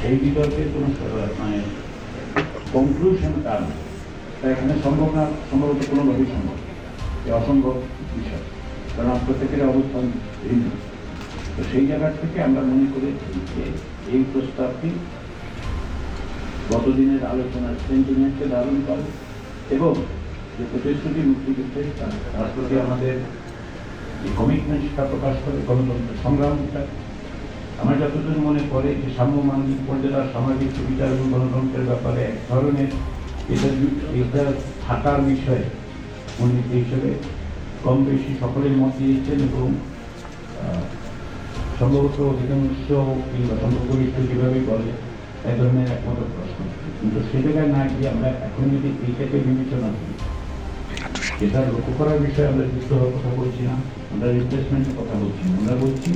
এই বিতর্কের কোনো মানে কনক্লুশন কারণ তা এখানে সম্ভব না, সম্ভবত কোনোভাবেই সম্ভব, অসম্ভব বিষয়, কারণ প্রত্যেকের অবস্থান ভিন্ন। তো সেই জায়গা থেকে আমরা মনে করেছি যে এই প্রস্তাবটি গতদিনের আলোচনার সেন্টিমেন্টকে ধারণ করে এবং যে প্রতিশ্রুতি মুক্তিযুদ্ধের তার প্রতি আমাদের যে কমিটমেন্ট সেটা প্রকাশ করে, গণতন্ত্রের সংগ্রামটা আমার যতদূর মনে পড়ে যে সাম্য মানবিক মর্যাদা, সামাজিক সুবিধা এবং গণতন্ত্রের ব্যাপারে এক ধরনের এটা থাকার বিষয়ে মূলনীতি হিসেবে কম বেশি সকলের মত দিয়েছেন এবং সম্ভবত অধিকাংশ কিংবা সংখ্যাগরিষ্ঠ যেভাবেই বলে এক ধরনের একমত প্রশ্ন। কিন্তু সে জায়গায় না গিয়ে আমরা এখন যদি এইটাকে বিবেচনা করি, যেটা লক্ষ্য করার বিষয়ে আমরা যুক্ত হওয়ার কথা বলছি না, আমরা রিপ্লেসমেন্টের কথা বলছি না, আমরা বলছি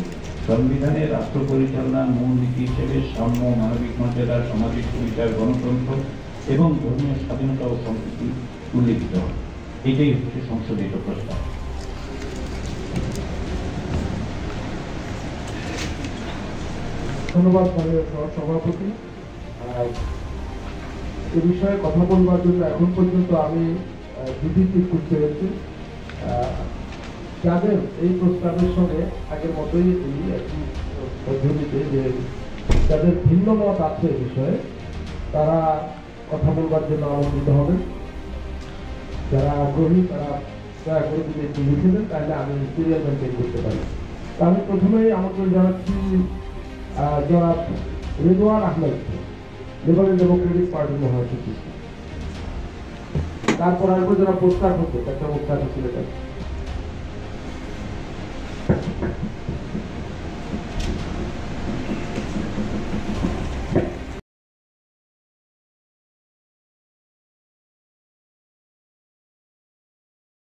সংবিধানে রাষ্ট্র পরিচালনার মূল নীতি হিসেবে সাম্য, মানবিক মর্যাদা, সামাজিক সুবিধা, গণতন্ত্র এবং ধর্মীয় স্বাধীনতা ও সম্প্রীতি উল্লেখিত হয়। এটাই হচ্ছে সংশোধিত প্রস্তাব। ধন্যবাদ মাননীয় সভাপতি। এ বিষয়ে কথা বলবার জন্য এখন পর্যন্ত আমি দুটি চিঠি পেয়েছি, যাদের এই প্রস্তাবের সঙ্গে আগের মতোই একটি পদ্ধতিতে যে যাদের ভিন্ন মত আছে এ বিষয়ে তারা কথা বলবার জন্য আমন্ত্রিত হবেন। যারা আগ্রহী তারা দয়া করে যদি একটু লিখে দেন তাহলে আমি সিরিয়াল মেনটেন করতে পারি। আমি প্রথমেই আমন্ত্রণ জানাচ্ছি জনাব রেদওয়ান আহমেদ, লিবারেল ডেমোক্রেটিক পার্টির মহাসচিব। তারপর আসবো যারা প্রস্তাব হচ্ছে একটা প্রস্তাব ছিল।